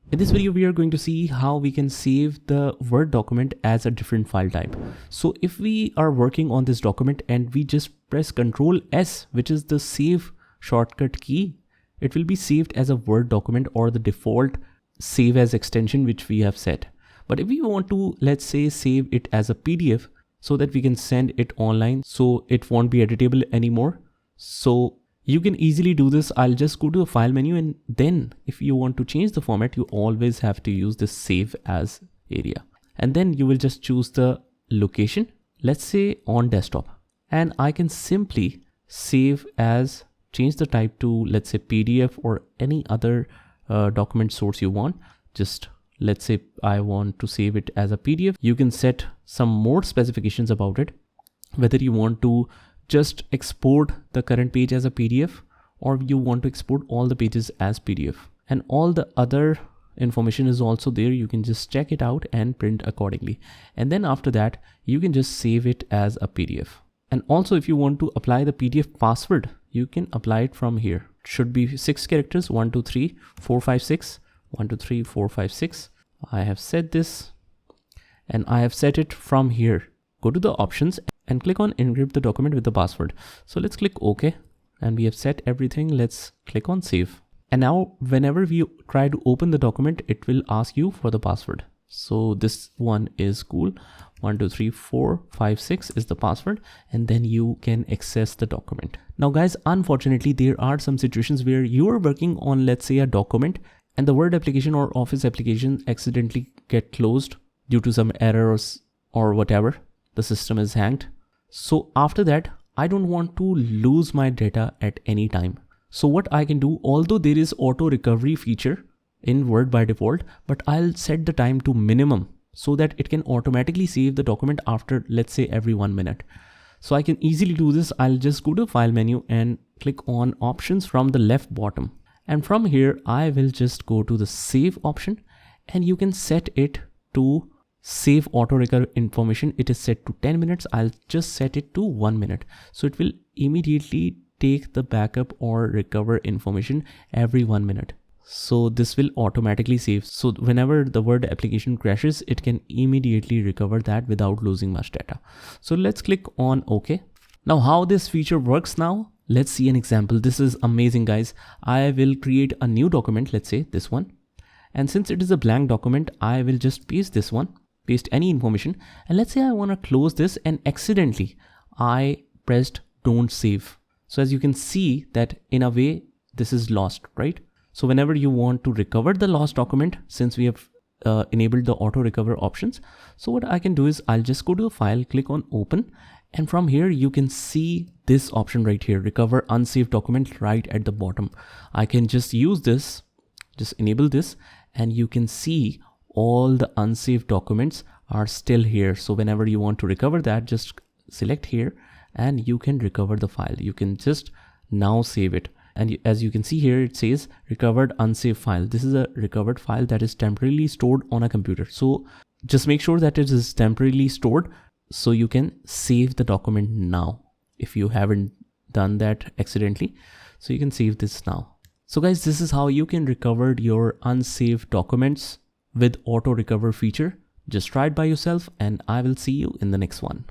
In this video, we are going to see how we can save the Word document as a different file type. So if we are working on this document and we just press Ctrl S, which is the save shortcut key, it will be saved as a Word document or the default save as extension which we have set. But if we want to, let's say, save it as a PDF so that we can send it online, so it won't be editable anymore. So you can easily do this. I'll just go to the file menu, and then if you want to change the format, you always have to use this save as area. And then you will just choose the location, let's say on desktop. And I can simply save as, change the type to, let's say, PDF or any other document source you want. Just let's say I want to save it as a PDF. You can set some more specifications about it, whether you want to just export the current page as a PDF or you want to export all the pages as PDF. And all the other information is also there. You can just check it out and print accordingly. And then after that, you can just save it as a PDF. And also if you want to apply the PDF password, you can apply it from here. It should be 6 characters, 1, 2, 3, 4, 5, 6, 1, 2, 3, 4, 5, 6. I have set this and I have set it from here. Go to the options and click on encrypt the document with the password. So let's click OK, and we have set everything. Let's click on save. And now whenever we try to open the document, it will ask you for the password. So this one is cool. 1, 2, 3, 4, 5, 6 is the password, and then you can access the document. Now guys, unfortunately, there are some situations where you are working on, let's say, a document and the Word application or Office application accidentally get closed due to some errors or whatever. The system is hanged. So after that, I don't want to lose my data at any time. So what I can do, although there is auto recovery feature in Word by default, but I'll set the time to minimum so that it can automatically save the document after, let's say, every 1 minute. So I can easily do this. I'll just go to the file menu and click on options from the left bottom. And from here, I will just go to the save option, and you can set it to save auto recover information. It is set to 10 minutes. I'll just set it to 1 minute. So it will immediately take the backup or recover information every 1 minute. So this will automatically save. So whenever the Word application crashes, it can immediately recover that without losing much data. So let's click on OK. Now how this feature works now, let's see an example. This is amazing, guys. I will create a new document, let's say this one. And since it is a blank document, I will just paste this one, paste any information. And let's say I want to close this and accidentally I pressed don't save. So as you can see that in a way, this is lost, right? So whenever you want to recover the lost document, since we have enabled the auto recover options, so what I can do is I'll just go to a file, click on open, and from here you can see this option right here, recover unsaved document, right at the bottom. I can just use this, just enable this, and you can see all the unsaved documents are still here. So whenever you want to recover that, just select here and you can recover the file. You can just now save it. And as you can see here, it says recovered unsaved file. This is a recovered file that is temporarily stored on a computer. So just make sure that it is temporarily stored so you can save the document now if you haven't done that accidentally. So you can save this now. So guys, this is how you can recover your unsaved documents with auto recover feature. Just try it by yourself, and I will see you in the next one.